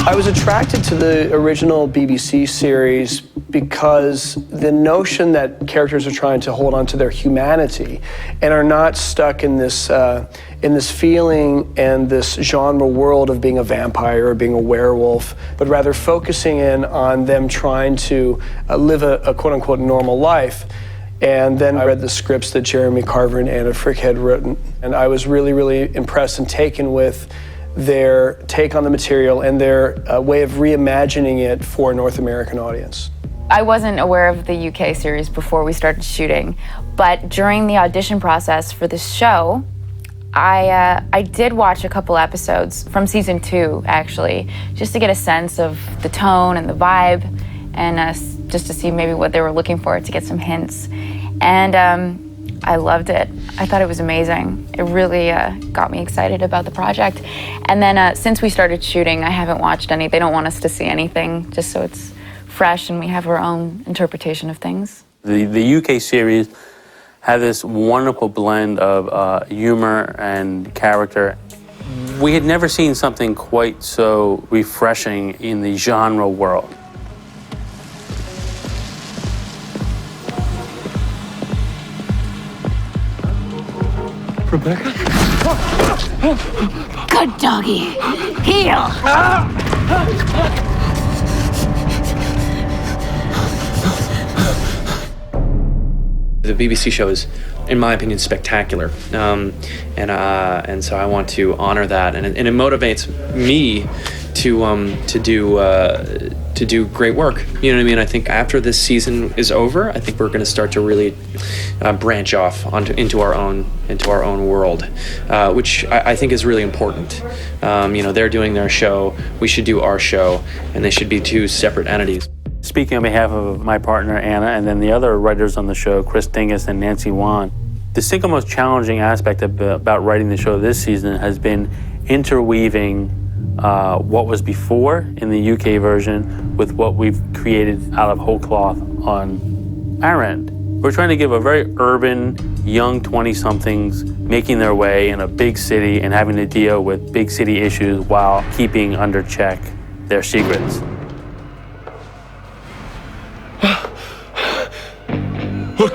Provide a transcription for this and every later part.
I was attracted to the original BBC series because the notion that characters are trying to hold on to their humanity and are not stuck in this feeling and this genre world of being a vampire or being a werewolf, but rather focusing in on them trying to live a quote-unquote normal life. And then I read the scripts that Jeremy Carver and Anna Frick had written, and I was really, really impressed and taken with their take on the material and their way of reimagining it for a North American audience. I wasn't aware of the UK series before we started shooting, but during the audition process for this show, I did watch a couple episodes from season 2, actually, just to get a sense of the tone and the vibe, and just to see maybe what they were looking for, to get some hints. And I loved it. I thought it was amazing. It really got me excited about the project. And then since we started shooting, I haven't watched any. They don't want us to see anything, just so it's fresh and we have our own interpretation of things. The UK series had this wonderful blend of humor and character. We had never seen something quite so refreshing in the genre world. Rebecca? Good doggy. Heel. The BBC show is, in my opinion, spectacular, and so I want to honor that, and it motivates me to do great work. You know what I mean? I think after this season is over, I think we're going to start to really branch off into our own world, which I think is really important. You know, they're doing their show, we should do our show, and they should be two separate entities. Speaking on behalf of my partner, Anna, and then the other writers on the show, Chris Dingus and Nancy Wan, the single most challenging aspect about writing the show this season has been interweaving what was before in the UK version with what we've created out of whole cloth on our end. We're trying to give a very urban, young 20-somethings making their way in a big city and having to deal with big city issues while keeping under check their secrets. What,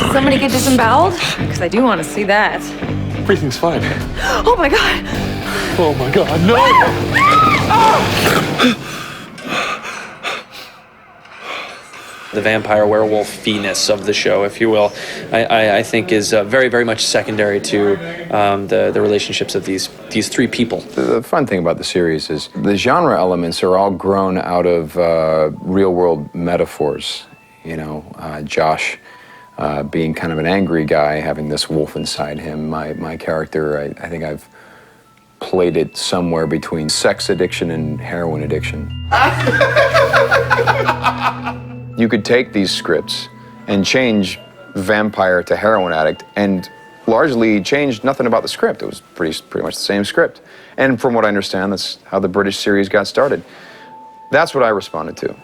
did somebody get disemboweled? Because I do want to see that. Everything's fine. Oh my God. Oh my God, no! The vampire werewolf fee-ness of the show, if you will, I think is very, very much secondary to the relationships of these three people. The fun thing about the series is the genre elements are all grown out of real-world metaphors. You know, Josh being kind of an angry guy, having this wolf inside him. My character, I think I've played it somewhere between sex addiction and heroin addiction. You could take these scripts and change vampire to heroin addict and largely change nothing about the script. It was pretty much the same script. And from what I understand, that's how the British series got started. That's what I responded to.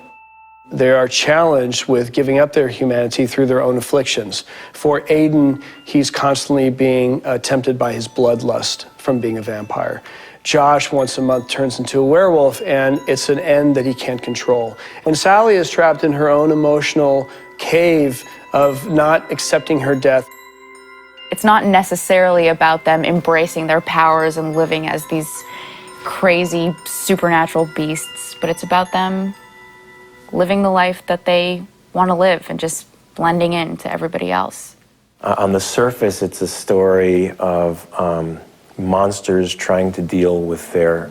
They are challenged with giving up their humanity through their own afflictions. For Aiden, he's constantly being tempted by his bloodlust from being a vampire. Josh, once a month, turns into a werewolf, and it's an end that he can't control. And Sally is trapped in her own emotional cave of not accepting her death. It's not necessarily about them embracing their powers and living as these crazy supernatural beasts, but it's about them living the life that they want to live and just blending into everybody else. On the surface, it's a story of monsters trying to deal with the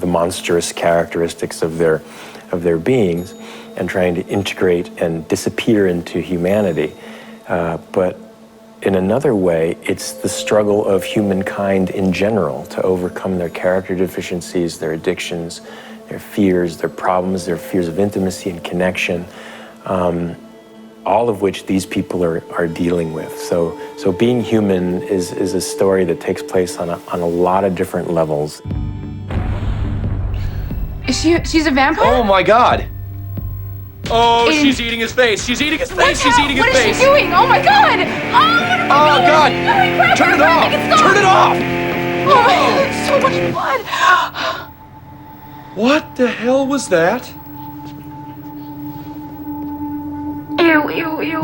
monstrous characteristics of their beings and trying to integrate and disappear into humanity. But in another way, it's the struggle of humankind in general to overcome their character deficiencies, their addictions, their fears, their problems, their fears of intimacy and connection, all of which these people are dealing with. So being human is a story that takes place on a lot of different levels. She's a vampire? Oh my God! Oh, Aiden. she's eating his face! She's eating his face! She's eating his face! What is she doing? Oh my God! Oh, what are we doing? God! Hurry, grab Turn her, it grab off! it, stop. Turn it off! much blood! What the hell was that? Ew, ew, ew.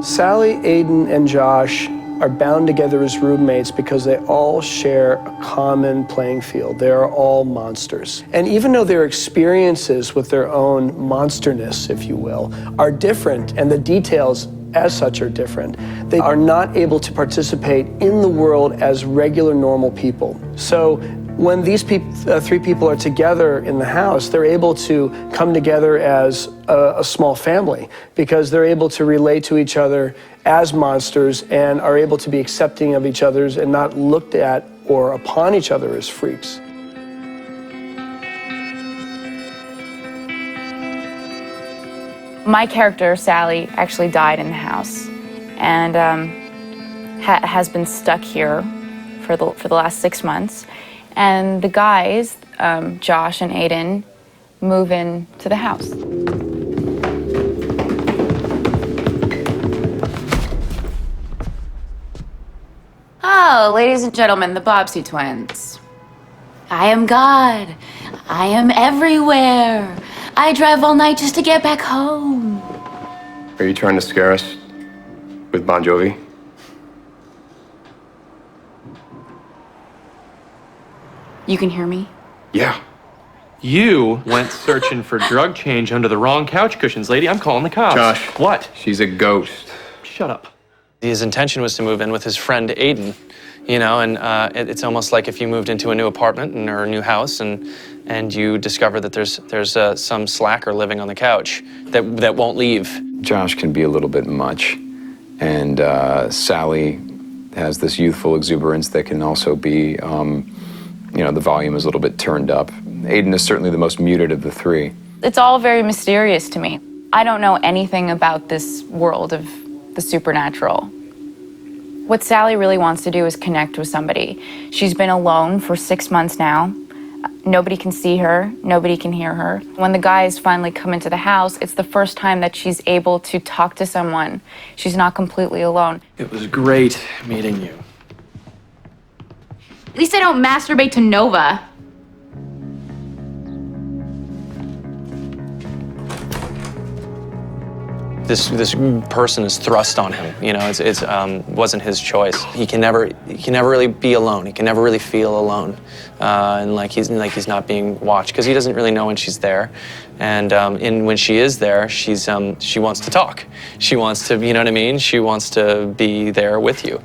Sally, Aiden, and Josh are bound together as roommates because they all share a common playing field. They are all monsters. And even though their experiences with their own monsterness, if you will, are different, and the details as such are different, they are not able to participate in the world as regular, normal people. So when these three people are together in the house, they're able to come together as a small family because they're able to relate to each other as monsters and are able to be accepting of each other's and not looked at or upon each other as freaks. My character, Sally, actually died in the house and has been stuck here for the last 6 months. And the guys, Josh and Aiden, move in to the house. Oh, ladies and gentlemen, the Bobbsey twins. I am God. I am everywhere. I drive all night just to get back home. Are you trying to scare us with Bon Jovi? You can hear me? Yeah. You went searching for drug change under the wrong couch cushions, lady. I'm calling the cops. Josh. What? She's a ghost. Shut up. His intention was to move in with his friend Aiden, you know, and it's almost like if you moved into a new apartment or a new house and you discover that there's some slacker living on the couch that won't leave. Josh can be a little bit much, and Sally has this youthful exuberance that can also be, you know, the volume is a little bit turned up. Aiden is certainly the most muted of the three. It's all very mysterious to me. I don't know anything about this world of the supernatural. What Sally really wants to do is connect with somebody. She's been alone for 6 months now. Nobody can see her, nobody can hear her. When the guys finally come into the house, it's the first time that she's able to talk to someone. She's not completely alone. It was great meeting you. At least I don't masturbate to Nova. This person is thrust on him. You know, it's wasn't his choice. He can never really be alone. He can never really feel alone, and like he's not being watched because he doesn't really know when she's there, and when she is there, she wants to talk. She wants to, you know what I mean? She wants to be there with you.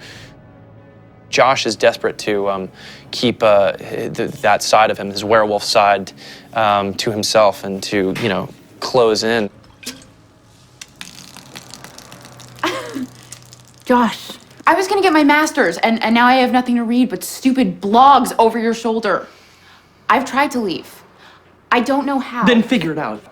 Josh is desperate to keep that side of him, his werewolf side, to himself and to, you know, close in. Josh, I was gonna get my master's, and now I have nothing to read but stupid blogs over your shoulder. I've tried to leave. I don't know how. Then figure it out.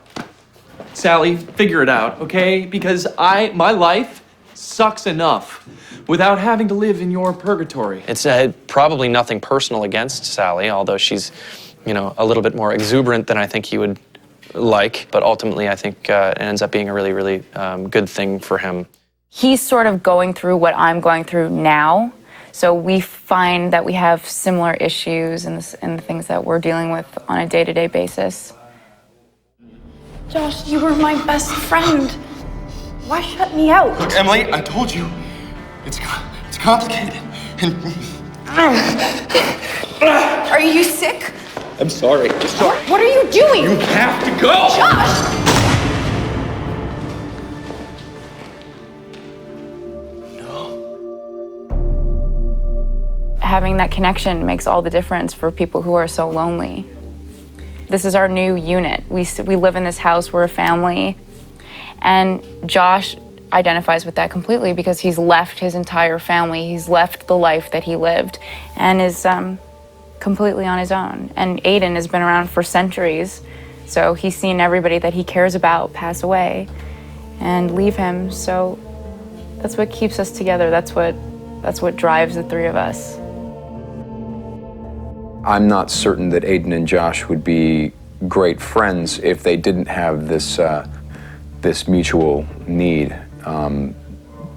Sally, figure it out, okay? Because my life sucks enough without having to live in your purgatory. It's probably nothing personal against Sally, although she's, you know, a little bit more exuberant than I think he would like. But ultimately, I think it ends up being a really, really good thing for him. He's sort of going through what I'm going through now. So we find that we have similar issues and the things that we're dealing with on a day-to-day basis. Josh, you were my best friend. Why shut me out? Look, Emily, I told you. It's complicated. Are you sick? I'm sorry. What are you doing? You have to go! Josh! Having that connection makes all the difference for people who are so lonely. This is our new unit. We live in this house, we're a family. And Josh identifies with that completely because he's left his entire family. He's left the life that he lived and is completely on his own. And Aiden has been around for centuries, so he's seen everybody that he cares about pass away and leave him. So that's what keeps us together. That's what drives the three of us. I'm not certain that Aiden and Josh would be great friends if they didn't have this mutual need.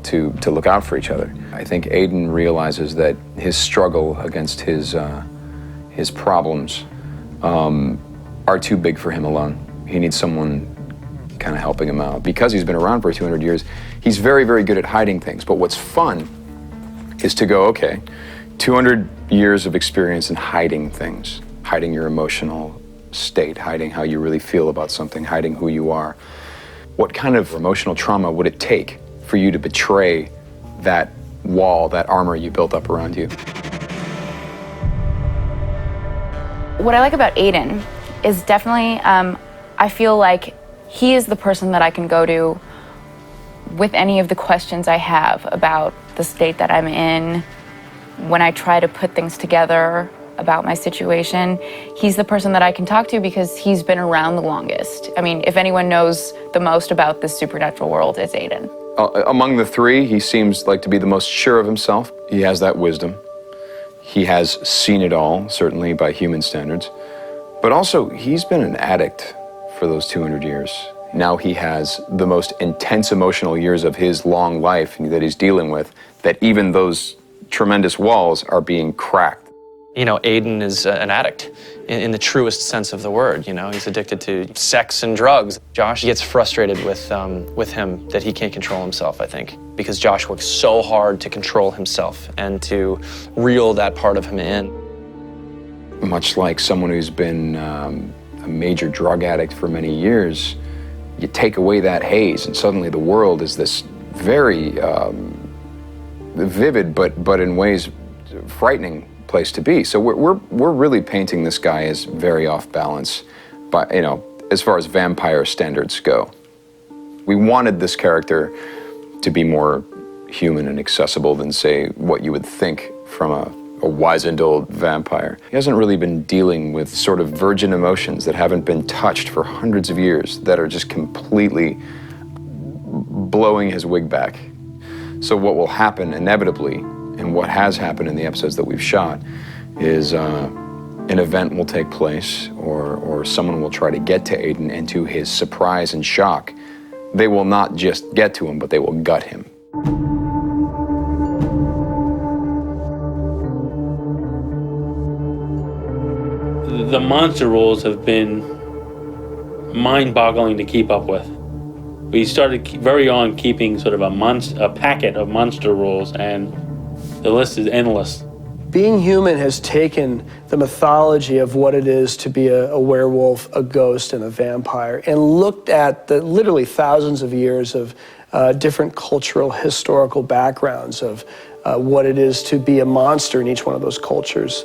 to look out for each other. I think Aiden realizes that his struggle against his problems are too big for him alone. He needs someone kind of helping him out. Because he's been around for 200 years, he's very, very good at hiding things. But what's fun is to go, okay, 200 years of experience in hiding things, hiding your emotional state, hiding how you really feel about something, hiding who you are. What kind of emotional trauma would it take for you to betray that wall, that armor you built up around you? What I like about Aiden is definitely, I feel like he is the person that I can go to with any of the questions I have about the state that I'm in. When I try to put things together about my situation, he's the person that I can talk to because he's been around the longest. I mean, if anyone knows the most about this supernatural world, it's Aiden. Among the three, he seems like to be the most sure of himself. He has that wisdom. He has seen it all, certainly by human standards. But also, he's been an addict for those 200 years. Now he has the most intense emotional years of his long life that he's dealing with, that even those tremendous walls are being cracked. You know, Aiden is an addict in the truest sense of the word. You know, he's addicted to sex and drugs. Josh gets frustrated with him that he can't control himself, I think, because Josh works so hard to control himself and to reel that part of him in. Much like someone who's been a major drug addict for many years, you take away that haze and suddenly the world is this very vivid, but in ways frightening place to be. So we're really painting this guy as very off balance, but as far as vampire standards go. We wanted this character to be more human and accessible than, say, what you would think from a wizened old vampire. He hasn't really been dealing with sort of virgin emotions that haven't been touched for hundreds of years, that are just completely blowing his wig back. So what will happen inevitably, and what has happened in the episodes that we've shot, is an event will take place, or someone will try to get to Aiden, and to his surprise and shock, they will not just get to him, but they will gut him. The monster rules have been mind-boggling to keep up with. We started very on keeping sort of a packet of monster rules, and the list is endless. Being Human has taken the mythology of what it is to be a werewolf, a ghost, and a vampire, and looked at the literally thousands of years of different cultural, historical backgrounds of what it is to be a monster in each one of those cultures,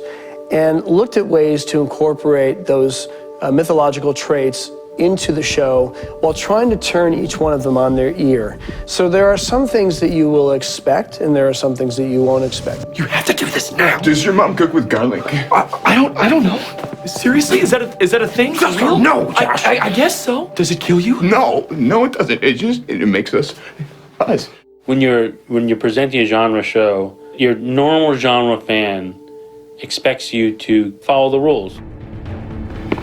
and looked at ways to incorporate those mythological traits into the show while trying to turn each one of them on their ear. So there are some things that you will expect, and there are some things that you won't expect. You have to do this now. Does your mom cook with garlic? I don't know. Seriously, is that a thing? For real? No, Josh. I guess so. Does it kill you? No, it doesn't. It makes us us. When you're presenting a genre show, your normal genre fan expects you to follow the rules.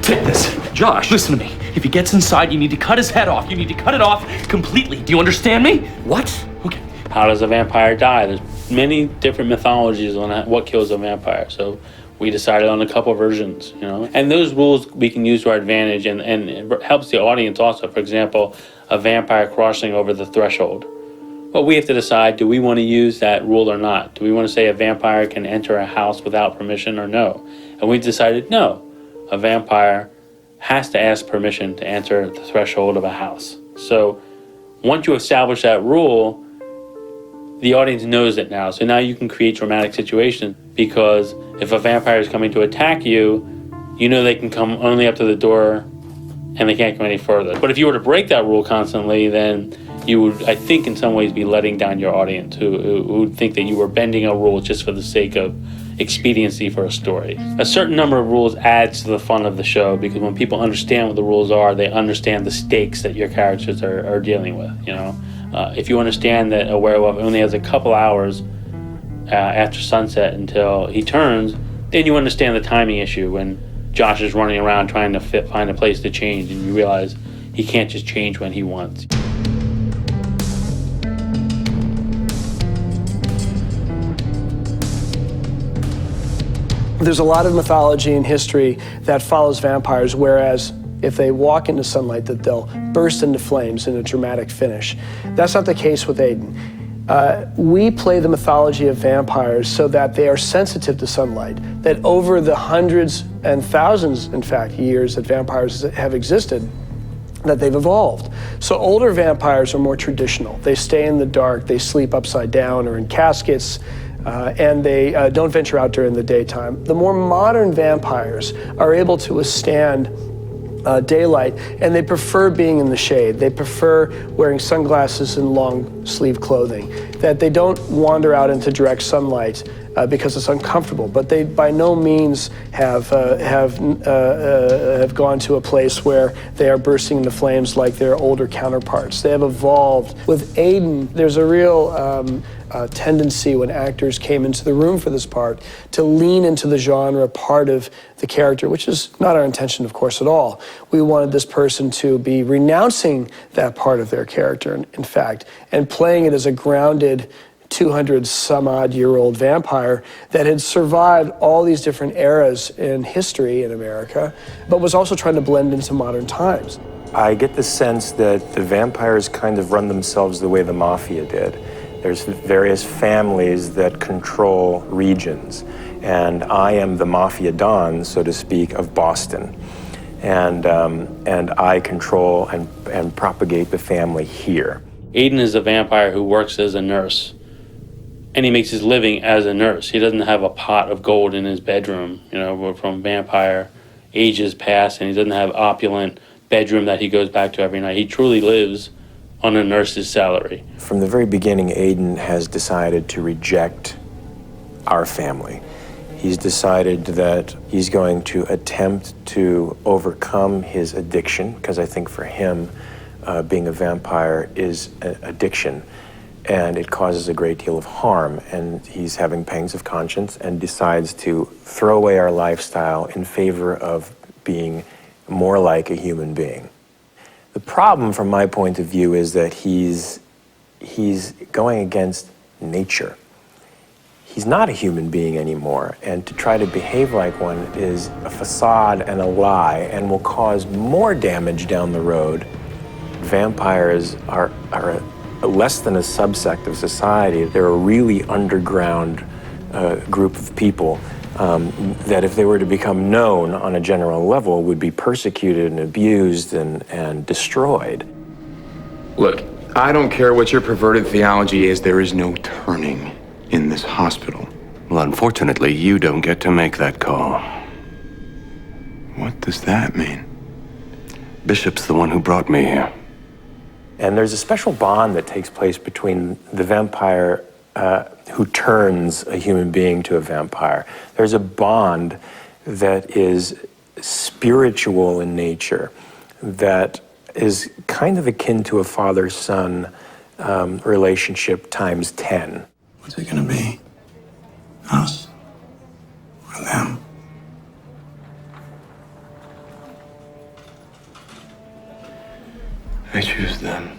Take this. Josh, listen to me. If he gets inside, you need to cut his head off. You need to cut it off completely. Do you understand me? What? Okay. How does a vampire die? There's many different mythologies on what kills a vampire. So we decided on a couple versions, And those rules we can use to our advantage, and it helps the audience also. For example, a vampire crossing over the threshold. Well, we have to decide, do we want to use that rule or not? Do we want to say a vampire can enter a house without permission or no? And we decided no. A vampire has to ask permission to enter the threshold of a house. So once you establish that rule, the audience knows it now. So now you can create dramatic situations, because if a vampire is coming to attack you, you know they can come only up to the door and they can't go any further. But if you were to break that rule constantly, then you would, I think, in some ways be letting down your audience who would think that you were bending a rule just for the sake of expediency for a story. A certain number of rules adds to the fun of the show, because when people understand what the rules are, they understand the stakes that your characters are dealing with. If you understand that a werewolf only has a couple hours after sunset until he turns, then you understand the timing issue when Josh is running around trying to find a place to change, and you realize he can't just change when he wants. There's a lot of mythology and history that follows vampires, whereas if they walk into sunlight, that they'll burst into flames in a dramatic finish. That's not the case with Aiden. We play the mythology of vampires so that they are sensitive to sunlight, that over the hundreds and thousands, in fact, years that vampires have existed, that they've evolved. So older vampires are more traditional. They stay in the dark, they sleep upside down or in caskets, and they don't venture out during the daytime. The more modern vampires are able to withstand daylight, and they prefer being in the shade. They prefer wearing sunglasses and long sleeve clothing, that they don't wander out into direct sunlight because it's uncomfortable, but they by no means have gone to a place where they are bursting into flames like their older counterparts. They have evolved. With Aiden, there's a real tendency when actors came into the room for this part to lean into the genre part of the character, which is not our intention, of course, at all. We wanted this person to be renouncing that part of their character, in fact, and playing it as a grounded 200-some-odd-year-old vampire that had survived all these different eras in history in America, but was also trying to blend into modern times. I get the sense that the vampires kind of run themselves the way the mafia did. There's various families that control regions, and I am the mafia don, so to speak, of Boston. And I control and propagate the family here. Aiden is a vampire who works as a nurse, and he makes his living as a nurse. He doesn't have a pot of gold in his bedroom, from vampire ages past, and he doesn't have opulent bedroom that he goes back to every night. He truly lives on a nurse's salary. From the very beginning, Aiden has decided to reject our family. He's decided that he's going to attempt to overcome his addiction, because I think for him, being a vampire is an addiction, and it causes a great deal of harm, and he's having pangs of conscience and decides to throw away our lifestyle in favor of being more like a human being. The problem from my point of view is that he's going against nature. He's not a human being anymore, and to try to behave like one is a facade and a lie and will cause more damage down the road. Vampires are less than a subsect of society. They're a really underground group of people that if they were to become known on a general level would be persecuted and abused and destroyed. Look, I don't care what your perverted theology is, there is no turning in this hospital. Well, unfortunately, you don't get to make that call. What does that mean? Bishop's the one who brought me here. And there's a special bond that takes place between the vampire who turns a human being to a vampire. There's a bond that is spiritual in nature, that is kind of akin to a father-son relationship times 10. What's it gonna be? Us? Or them? I choose them.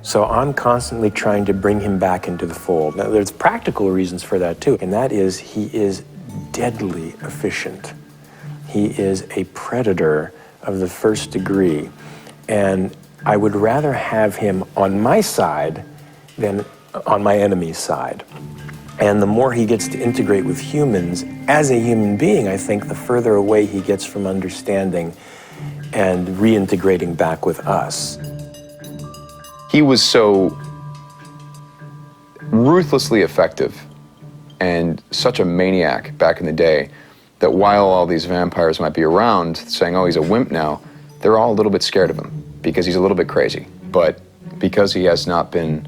So I'm constantly trying to bring him back into the fold. Now, there's practical reasons for that too, and that is he is deadly efficient. He is a predator of the first degree, and I would rather have him on my side than on my enemy's side. And the more he gets to integrate with humans as a human being, I think the further away he gets from understanding and reintegrating back with us. He was so ruthlessly effective and such a maniac back in the day that while all these vampires might be around saying, oh, he's a wimp now, they're all a little bit scared of him because he's a little bit crazy. But because he has not been,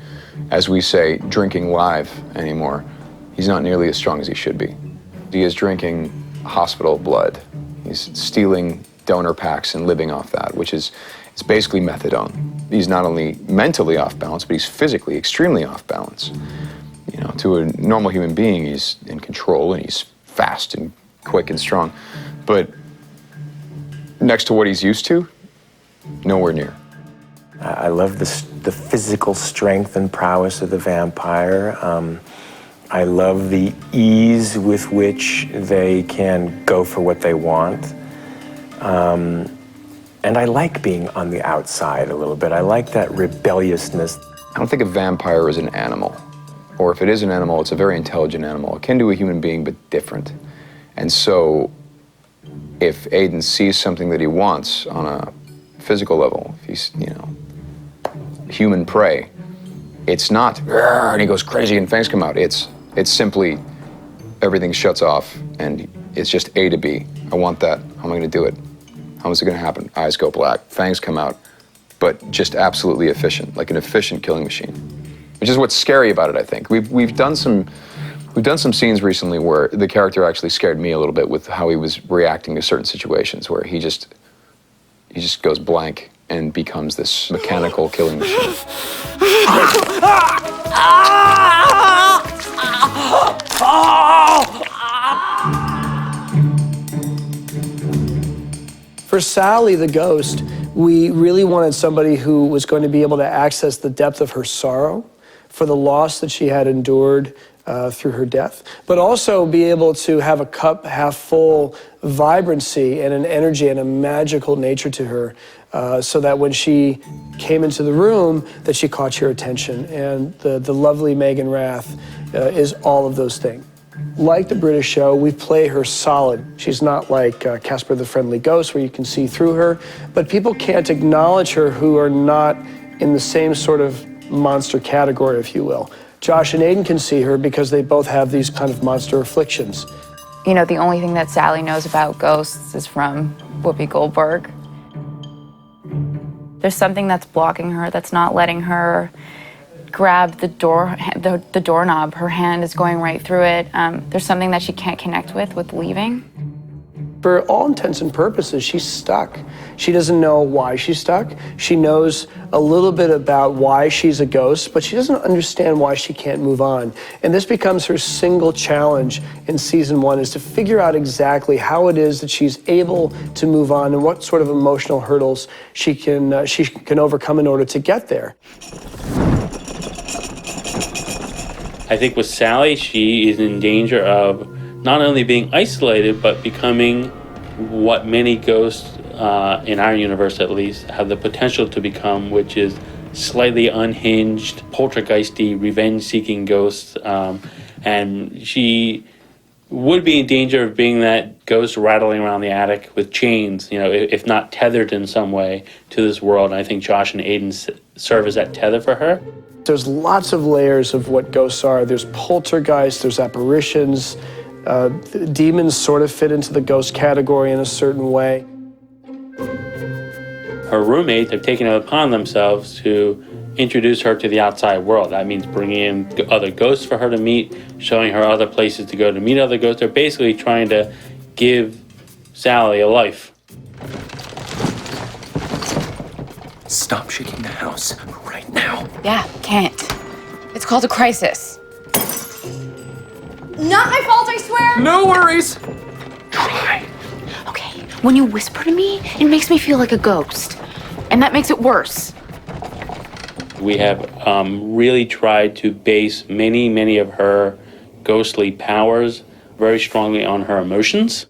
as we say, drinking live anymore, he's not nearly as strong as he should be. He is drinking hospital blood. He's stealing donor packs and living off that, which is it's basically methadone. He's not only mentally off balance, but he's physically extremely off balance. You know, to a normal human being, he's in control and he's fast and quick and strong. But next to what he's used to, nowhere near. I love the physical strength and prowess of the vampire. I love the ease with which they can go for what they want. And I like being on the outside a little bit. I like that rebelliousness. I don't think a vampire is an animal. Or if it is an animal, it's a very intelligent animal, akin to a human being, but different. And so, if Aiden sees something that he wants on a physical level, if he's, human prey, it's not, and he goes crazy and fangs come out. It's simply, everything shuts off, and it's just A to B. I want that. How am I going to do it? How is it going to happen? Eyes go black, fangs come out, but just absolutely efficient, like an efficient killing machine. Which is what's scary about it, I think. We've done some scenes recently where the character actually scared me a little bit with how he was reacting to certain situations, where he just goes blank and becomes this mechanical killing machine. For Sally, the ghost, we really wanted somebody who was going to be able to access the depth of her sorrow for the loss that she had endured through her death, but also be able to have a cup half full vibrancy and an energy and a magical nature to her, so that when she came into the room, that she caught your attention. And the lovely Megan Rath is all of those things. Like the British show, we play her solid. She's not like Casper the Friendly Ghost, where you can see through her, but people can't acknowledge her who are not in the same sort of monster category, if you will. Josh and Aiden can see her because they both have these kind of monster afflictions. The only thing that Sally knows about ghosts is from Whoopi Goldberg. There's something that's blocking her, that's not letting her grab the doorknob. Her hand is going right through it. There's something that she can't connect with leaving. For all intents and purposes, she's stuck. She doesn't know why she's stuck. She knows a little bit about why she's a ghost, but she doesn't understand why she can't move on. And this becomes her single challenge in season 1, is to figure out exactly how it is that she's able to move on and what sort of emotional hurdles she can overcome in order to get there. I think with Sally, she is in danger of not only being isolated, but becoming what many ghosts, in our universe at least, have the potential to become, which is slightly unhinged, poltergeisty, revenge-seeking ghosts. And she would be in danger of being that ghost rattling around the attic with chains, if not tethered in some way to this world. And I think Josh and Aiden serve as that tether for her. There's lots of layers of what ghosts are. There's poltergeists, there's apparitions. Demons sort of fit into the ghost category in a certain way. Her roommates have taken it upon themselves to introduce her to the outside world. That means bringing in other ghosts for her to meet, showing her other places to go to meet other ghosts. They're basically trying to give Sally a life. Stop shaking the house right now. Yeah, can't. It's called a crisis. Not my fault, I swear! No worries. Try. Okay, when you whisper to me, it makes me feel like a ghost. And that makes it worse. We have really tried to base many of her ghostly powers very strongly on her emotions.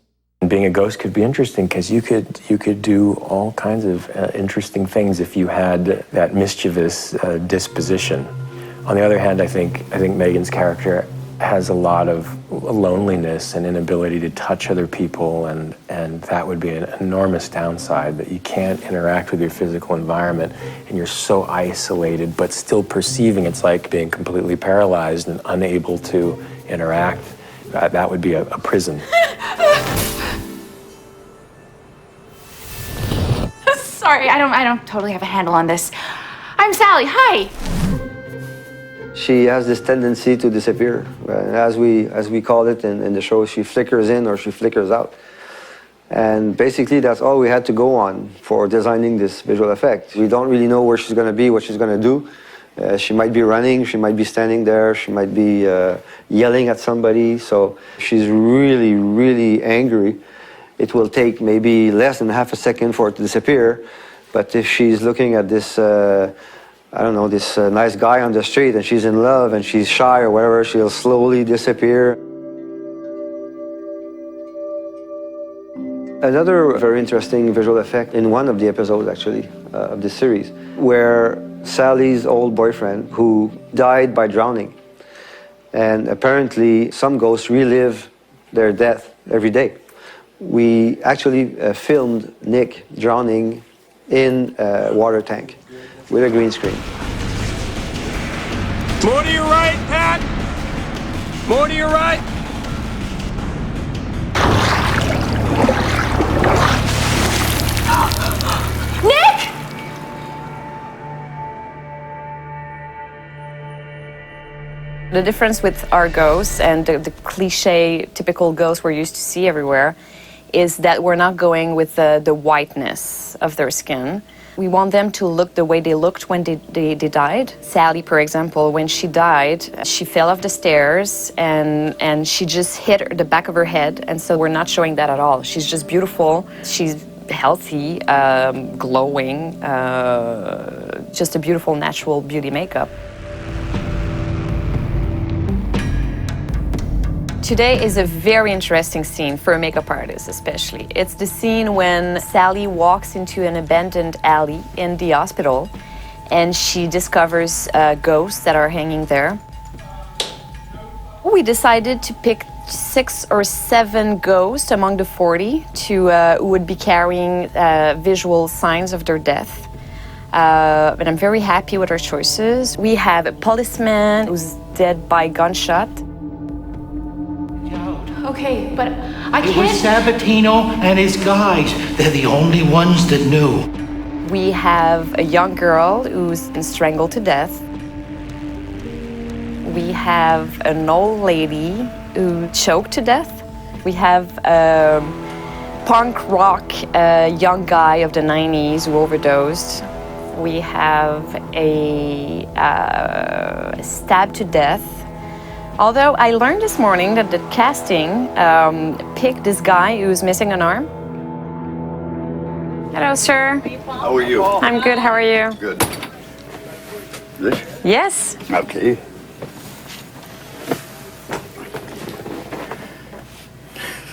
Being a ghost could be interesting because you could do all kinds of interesting things if you had that mischievous disposition. On the other hand, I think Megan's character has a lot of loneliness and inability to touch other people, and that would be an enormous downside, that you can't interact with your physical environment and you're so isolated but still perceiving. It's like being completely paralyzed and unable to interact. That would be a prison. Sorry, I don't totally have a handle on this. I'm Sally, hi! She has this tendency to disappear. As we call it in the show, she flickers in or she flickers out. And basically that's all we had to go on for designing this visual effect. We don't really know where she's gonna be, what she's gonna do. She might be running, she might be standing there, she might be yelling at somebody. So she's really angry. It will take maybe less than half a second for it to disappear. But if she's looking at this I don't know, this nice guy on the street and she's in love and she's shy or whatever, she'll slowly disappear. Another very interesting visual effect in one of the episodes, actually, of this series, where Sally's old boyfriend, who died by drowning, and apparently some ghosts relive their death every day. We actually filmed Nick drowning in a water tank with a green screen. More to your right, Pat! More to your right! Nick! The difference with our ghosts and the cliche, typical ghosts we're used to see everywhere is that we're not going with the whiteness of their skin. We want them to look the way they looked when they died. Sally, for example, when she died, she fell off the stairs and she just hit the back of her head, and so we're not showing that at all. She's just beautiful. She's healthy, glowing, just a beautiful natural beauty makeup. Today is a very interesting scene for a makeup artist, especially. It's the scene when Sally walks into an abandoned alley in the hospital and she discovers ghosts that are hanging there. We decided to pick 6 or 7 ghosts among the 40 who would be carrying visual signs of their death. And I'm very happy with our choices. We have a policeman who's dead by gunshot. Okay, but I It was can't... Sabatino and his guys. They're the only ones that knew. We have a young girl who's been strangled to death. We have an old lady who choked to death. We have a punk rock young guy of the 90s who overdosed. We have a stabbed to death. Although I learned this morning that the casting picked this guy who's missing an arm. Hello, sir. How are you? I'm good. How are you? Good. This? Yes. Okay.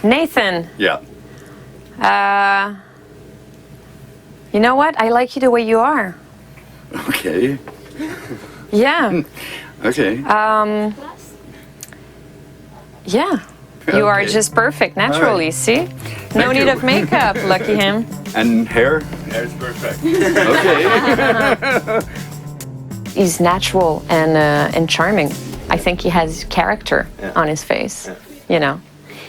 Nathan. Yeah. You know what? I like you the way you are. Okay. Yeah. Okay. Yeah. You are Okay. just perfect naturally, right. see? No Thank need you. of makeup, lucky him. And hair? Hair's perfect. Okay. He's natural and charming. I think he has character on his face, you know.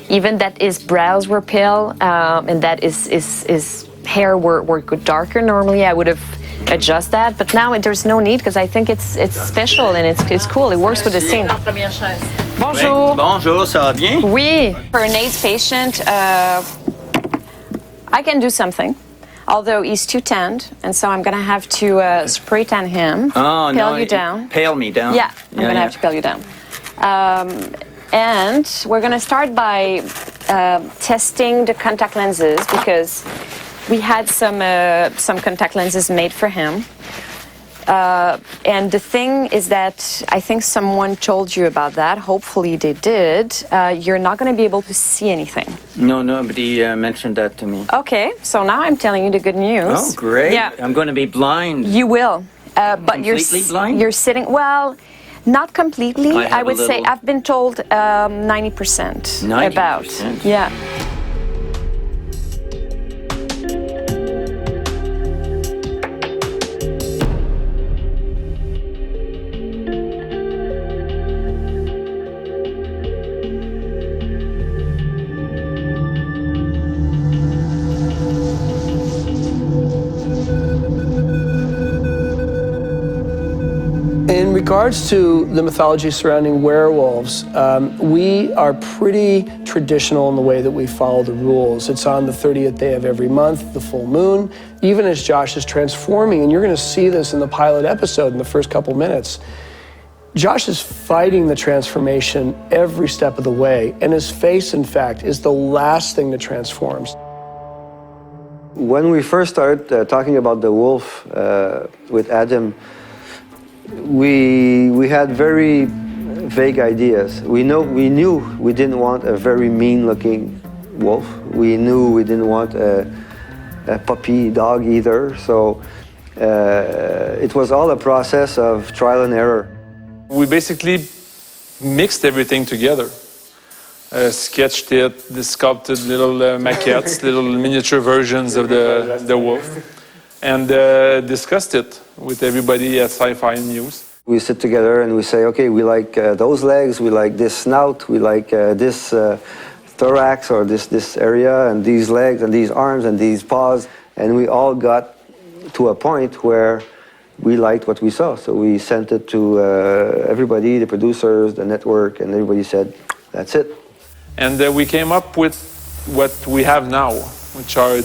Even that his brows were pale and that his hair were darker. Normally I would have adjust that, but now there's no need because I think it's special and it's cool. It works with the scene. Bonjour. Bonjour, ça va bien? Oui. For an AIDS patient, I can do something. Although he's too tanned, and so I'm gonna have to spray tan him, Oh, pale no, you down. Pale me down. Yeah, I'm gonna have to pale you down. And we're gonna start by testing the contact lenses because we had some contact lenses made for him. And the thing is that I think someone told you about that. Hopefully they did. You're not going to be able to see anything. No, nobody mentioned that to me. Okay, so now I'm telling you the good news. Oh, great. Yeah. I'm going to be blind. You will. But Completely blind? You're sitting, well, not completely. I would say I've been told 90%. 90%? About. Yeah. In regards to the mythology surrounding werewolves, we are pretty traditional in the way that we follow the rules. It's on the 30th day of every month, the full moon. Even as Josh is transforming, and you're going to see this in the pilot episode in the first couple minutes, Josh is fighting the transformation every step of the way, and his face, in fact, is the last thing that transforms. When we first started talking about the wolf with Adam, we had very vague ideas. We knew we didn't want a very mean-looking wolf. We knew we didn't want a puppy dog either. So it was all a process of trial and error. We basically mixed everything together. Sketched it, sculpted little maquettes, little miniature versions of the wolf, and discussed it with everybody at Sci-Fi News. We sit together and we say, okay, we like those legs, we like this snout, we like this thorax or this area, and these legs and these arms and these paws, and we all got to a point where we liked what we saw. So we sent it to everybody, the producers, the network, and everybody said, that's it. And we came up with what we have now, which are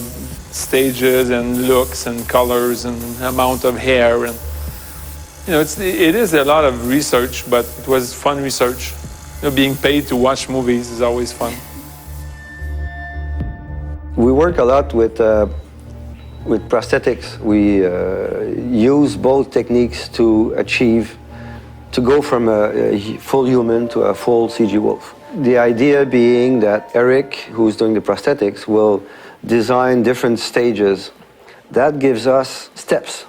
stages and looks and colors and amount of hair. And you know, it is a lot of research, but it was fun research. You know, being paid to watch movies is always fun. We work a lot with prosthetics. We use both techniques to go from a full human to a full CG wolf. The idea being that Eric, who's doing the prosthetics, will design different stages. That gives us steps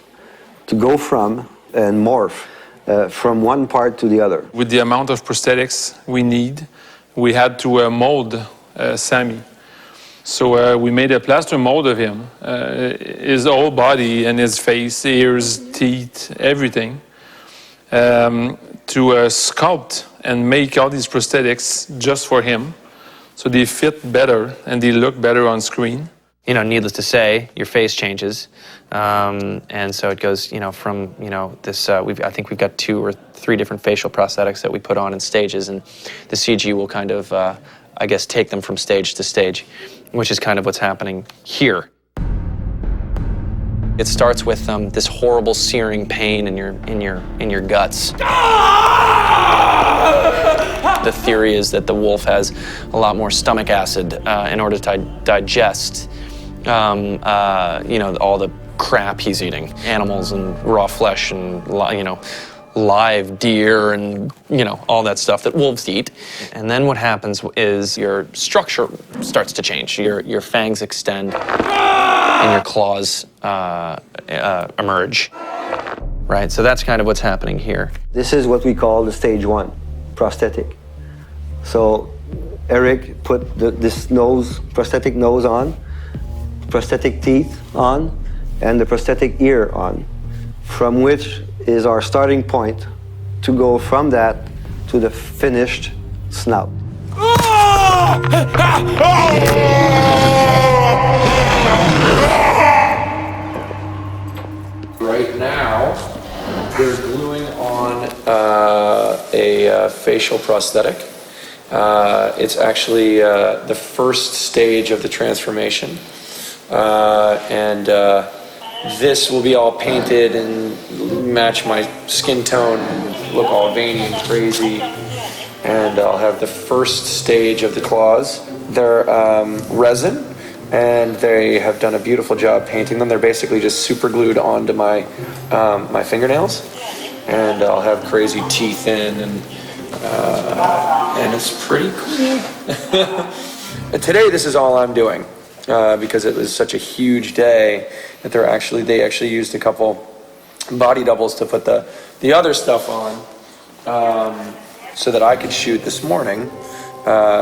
to go from and morph from one part to the other. With the amount of prosthetics we need, we had to mold Sammy. So we made a plaster mold of him, his whole body and his face, ears, teeth, everything, to sculpt and make all these prosthetics just for him, so they fit better and they look better on screen. You know, needless to say, your face changes, and so it goes, you know, from, you know, this. I think we've got 2 or 3 different facial prosthetics that we put on in stages, and the CG will kind of, I guess, take them from stage to stage, which is kind of what's happening here. It starts with this horrible searing pain in your guts. The theory is that the wolf has a lot more stomach acid in order to digest, you know, all the crap he's eating, animals and raw flesh and, you know, live deer and, you know, all that stuff that wolves eat. And then what happens is your structure starts to change. Your fangs extend and your claws emerge. Right, so that's kind of what's happening here. This is what we call the stage 1 prosthetic. So Eric put this prosthetic nose on, prosthetic teeth on, and the prosthetic ear on, from which is our starting point to go from that to the finished snout. Right now, they're gluing on a facial prosthetic. It's actually the first stage of the transformation. And this will be all painted and match my skin tone and look all veiny and crazy. And I'll have the first stage of the claws. They're resin, and they have done a beautiful job painting them. They're basically just super glued onto my my fingernails, and I'll have crazy teeth in, and it's pretty cool. Today, this is all I'm doing because it was such a huge day that they actually used a couple body doubles to put the other stuff on so that I could shoot this morning.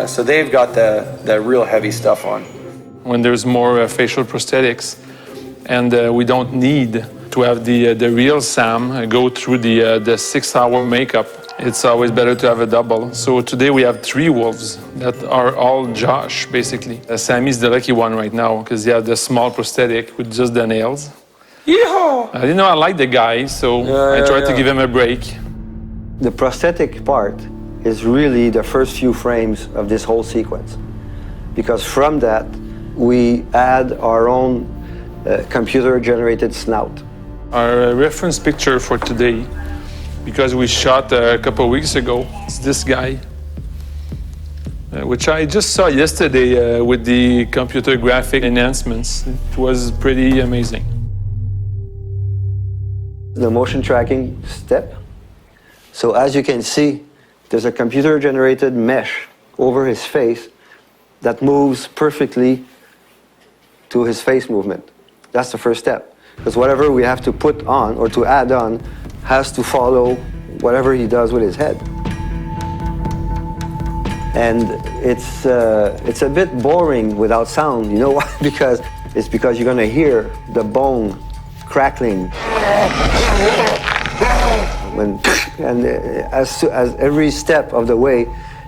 So they've got the real heavy stuff on. When there's more facial prosthetics, and we don't need to have the real Sam go through the 6-hour makeup, it's always better to have a double. So today we have 3 wolves that are all Josh, basically. Sammy's the lucky one right now because he has the small prosthetic with just the nails. Yeehaw! I didn't know I liked the guy, so I tried to give him a break. The prosthetic part is really the first few frames of this whole sequence, because from that we add our own computer-generated snout. Our reference picture for today, because we shot a couple of weeks ago, is this guy, which I just saw yesterday with the computer graphic enhancements. It was pretty amazing. The motion tracking step So as you can see, there's a computer-generated mesh over his face that moves perfectly to his face movement. That's the first step. Because whatever we have to put on or to add on has to follow whatever he does with his head. And it's a bit boring without sound. You know why? Because you're going to hear the bone crackling. As every step of the way,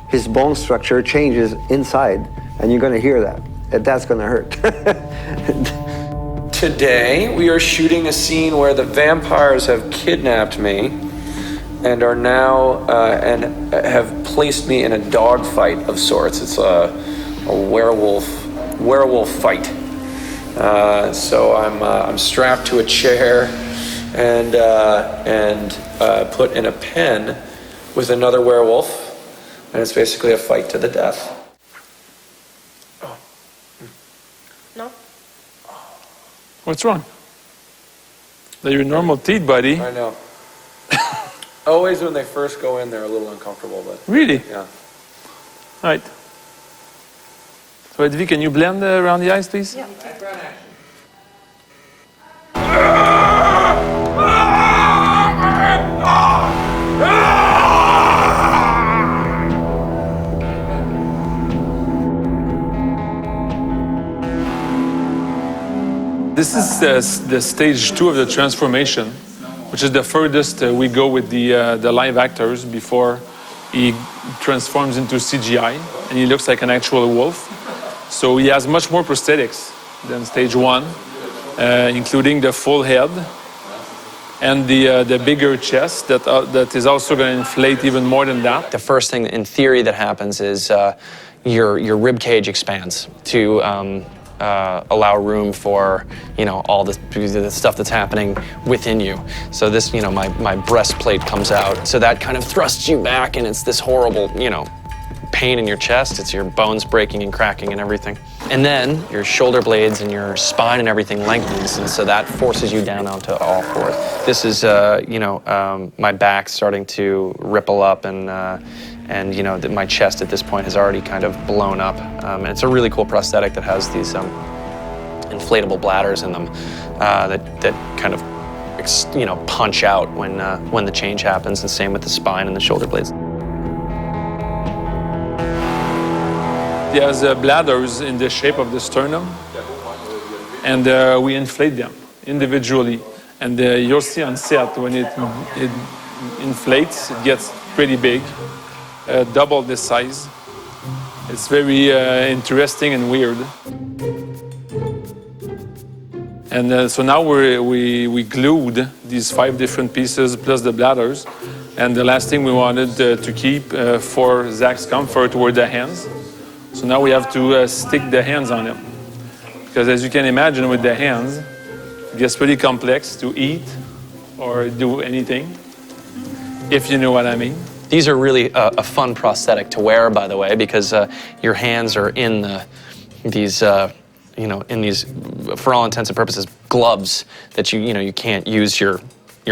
his bone structure changes inside, and you're going to hear that. And that's going to hurt. Today, we are shooting a scene where the vampires have kidnapped me and are now and have placed me in a dog fight of sorts. It's a werewolf fight. So I'm strapped to a chair and put in a pen with another werewolf, and it's basically a fight to the death. No. What's wrong? They're your normal teeth, buddy. I know. Always when they first go in, they're a little uncomfortable, but Really? yeah. All right. So, Edvi, can you blend around the eyes, please? Yeah. This is the stage 2 of the transformation, which is the furthest we go with the live actors before he transforms into CGI and he looks like an actual wolf. So he has much more prosthetics than stage 1, including the full head and the bigger chest that is also going to inflate even more than that. The first thing in theory that happens is your rib cage expands to allow room for all the stuff that's happening within you. So this my breastplate comes out, so that kind of thrusts you back, and it's this horrible pain in your chest. It's your bones breaking and cracking and everything. And then your shoulder blades and your spine and everything lengthens, and so that forces you down onto all fours. This is my back starting to ripple up, and my chest at this point has already kind of blown up. And it's a really cool prosthetic that has these inflatable bladders in them that kind of punch out when the change happens, and same with the spine and the shoulder blades. He has bladders in the shape of the sternum, and we inflate them individually. And you'll see on set when it inflates, it gets pretty big, double this size. It's very interesting and weird. And so now we glued these 5 different pieces plus the bladders. And the last thing we wanted to keep for Zach's comfort were the hands. So now we have to stick the hands on him. Because as you can imagine with the hands, it gets pretty complex to eat or do anything, if you know what I mean. These are really a fun prosthetic to wear, by the way, because your hands are in these, for all intents and purposes, gloves that you can't use your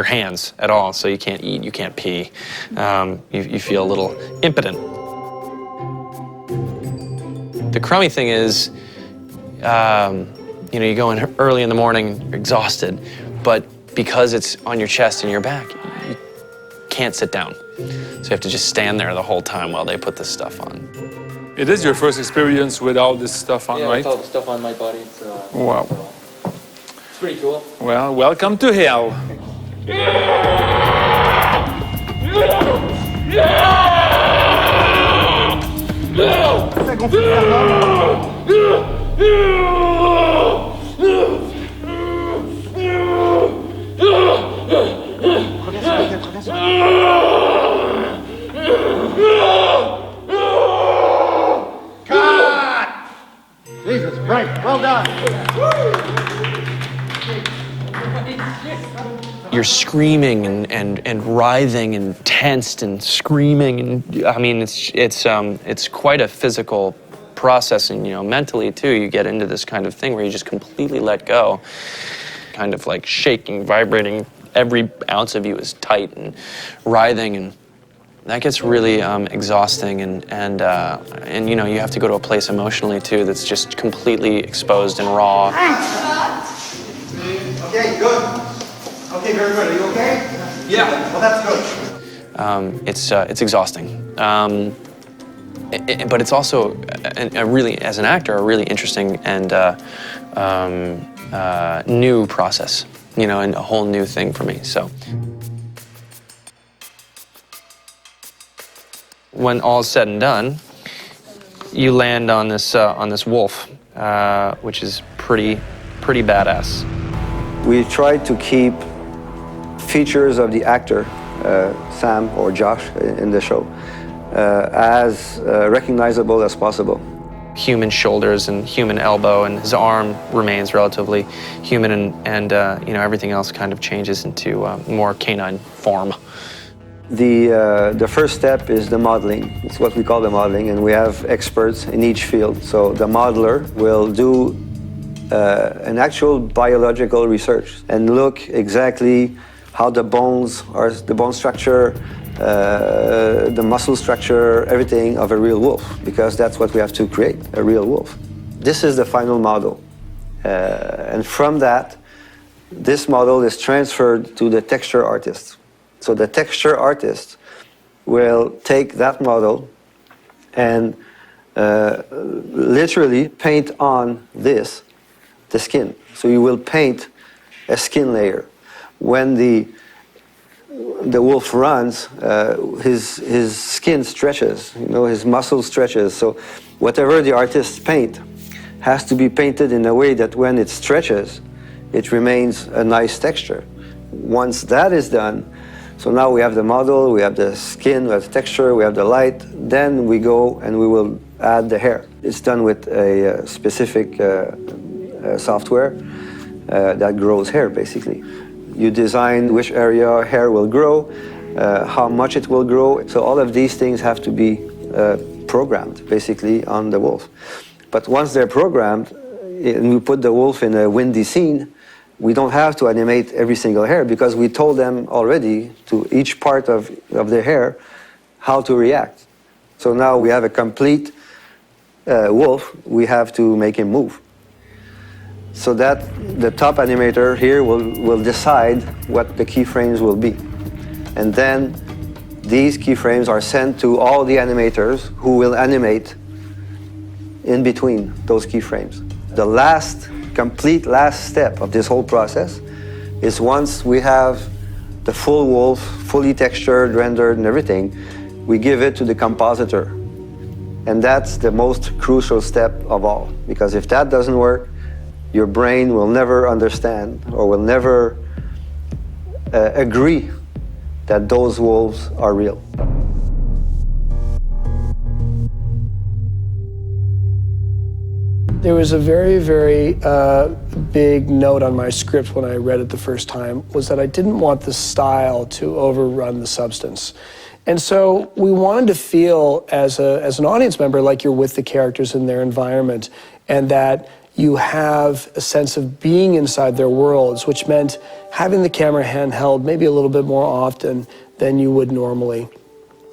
hands at all. So you can't eat, you can't pee. You feel a little impotent. The crummy thing is, you go in early in the morning, you're exhausted, but because it's on your chest and your back, you can't sit down. So you have to just stand there the whole time while they put this stuff on. It is your first experience with all this stuff on, right? Yeah, with all the stuff on my body. Wow. It's pretty cool. Well, welcome to hell. Jesus, right, well done. You're screaming and writhing and tensed and screaming, and I mean it's quite a physical process, and mentally too. You get into this kind of thing where you just completely let go, kind of like shaking, vibrating. Every ounce of you is tight and writhing, and That gets really exhausting, and you know, you have to go to a place emotionally too that's just completely exposed and raw. Okay, good. Okay, very good. Are you okay? Yeah. Well, that's good. It's exhausting, but it's also a really, as an actor, a really interesting and new process. You know, and a whole new thing for me. So. When all's said and done, you land on this wolf, which is pretty badass. We tried to keep features of the actor, Sam or Josh in the show, as recognizable as possible. Human shoulders and human elbow, and his arm remains relatively human, and you know, everything else kind of changes into more canine form. The first step is the modeling. It's what we call the modeling, and we have experts in each field. So the modeler will do an actual biological research and look exactly how the bones are, the bone structure, the muscle structure, everything of a real wolf, because that's what we have to create, a real wolf. This is the final model. And from that, this model is transferred to the texture artist. So the texture artist will take that model and literally paint on this, the skin. So you will paint a skin layer. When the wolf runs, his skin stretches, you know, his muscle stretches. So whatever the artist paint has to be painted in a way that when it stretches, it remains a nice texture. Once that is done, so now we have the model, we have the skin, we have the texture, we have the light, then we go and we will add the hair. It's done with a specific software that grows hair, basically. You design which area hair will grow, how much it will grow. So all of these things have to be programmed, basically, on the wolf. But once they're programmed, and we put the wolf in a windy scene, we don't have to animate every single hair because we told them already to each part of the hair how to react. So now we have a complete wolf, we have to make him move. So that the top animator here will decide what the keyframes will be. And then these keyframes are sent to all the animators who will animate in between those keyframes. The complete last step of this whole process is once we have the full wolf, fully textured, rendered, and everything, we give it to the compositor. And that's the most crucial step of all, because if that doesn't work, your brain will never understand or will never agree that those wolves are real. There was a very, very big note on my script when I read it the first time, was that I didn't want the style to overrun the substance. And so we wanted to feel as an audience member like you're with the characters in their environment, and that you have a sense of being inside their worlds, which meant having the camera handheld maybe a little bit more often than you would normally,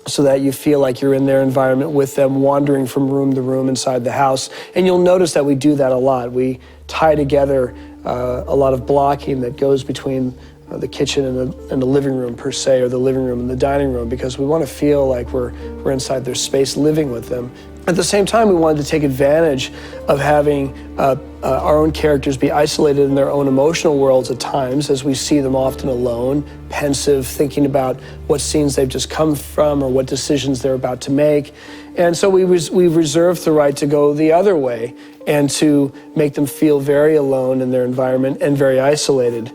so that you feel like you're in their environment with them, wandering from room to room inside the house. And you'll notice that we do that a lot. We tie together a lot of blocking that goes between the kitchen and the living room per se, or the living room and the dining room, because we want to feel like we're inside their space living with them. At the same time, we wanted to take advantage of having our own characters be isolated in their own emotional worlds at times, as we see them often alone, pensive, thinking about what scenes they've just come from or what decisions they're about to make. And so we reserved the right to go the other way and to make them feel very alone in their environment and very isolated.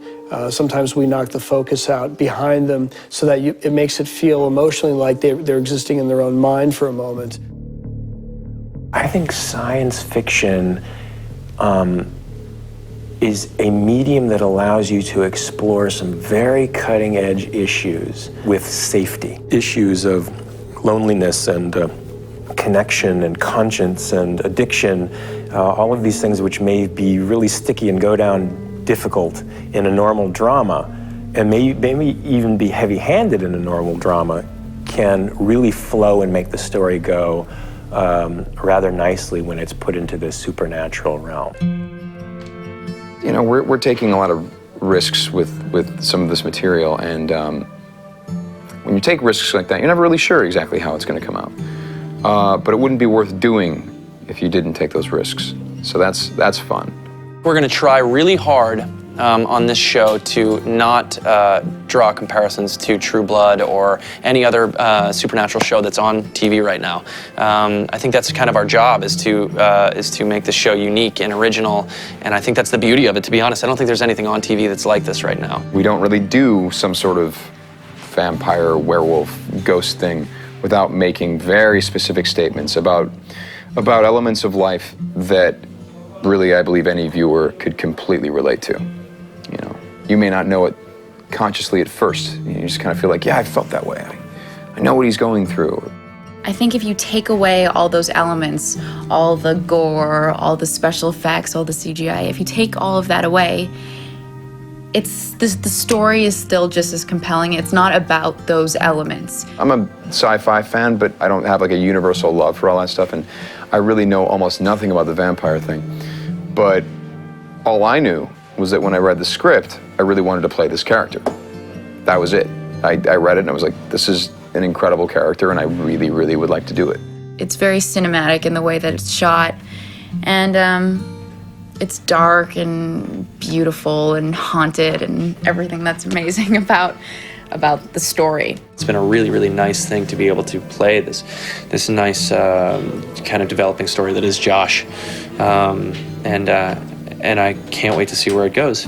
Sometimes we knock the focus out behind them so that it makes it feel emotionally like they're existing in their own mind for a moment. I think science fiction is a medium that allows you to explore some very cutting-edge issues with safety. Issues of loneliness and connection and conscience and addiction, all of these things which may be really sticky and go down difficult in a normal drama, and maybe even be heavy-handed in a normal drama, can really flow and make the story go rather nicely when it's put into this supernatural realm. You know, we're taking a lot of risks with some of this material, and when you take risks like that, you're never really sure exactly how it's going to come out. But it wouldn't be worth doing if you didn't take those risks. So that's fun. We're going to try really hard on this show to not draw comparisons to True Blood or any other supernatural show that's on TV right now. I think that's kind of our job, is to make the show unique and original, and I think that's the beauty of it, to be honest. I don't think there's anything on TV that's like this right now. We don't really do some sort of vampire, werewolf, ghost thing without making very specific statements about elements of life that really, I believe, any viewer could completely relate to. You know, you may not know it consciously at first. You just kind of feel like, yeah, I felt that way. I know what he's going through. I think if you take away all those elements, all the gore, all the special effects, all the CGI, if you take all of that away, the story is still just as compelling. It's not about those elements. I'm a sci-fi fan, but I don't have like a universal love for all that stuff, and I really know almost nothing about the vampire thing. But all I knew was that when I read the script, I really wanted to play this character. That was it. I read it and I was like, this is an incredible character, and I really, really would like to do it. It's very cinematic in the way that it's shot, and it's dark and beautiful and haunted and everything that's amazing about the story. It's been a really, really nice thing to be able to play this nice kind of developing story that is Josh, and I can't wait to see where it goes.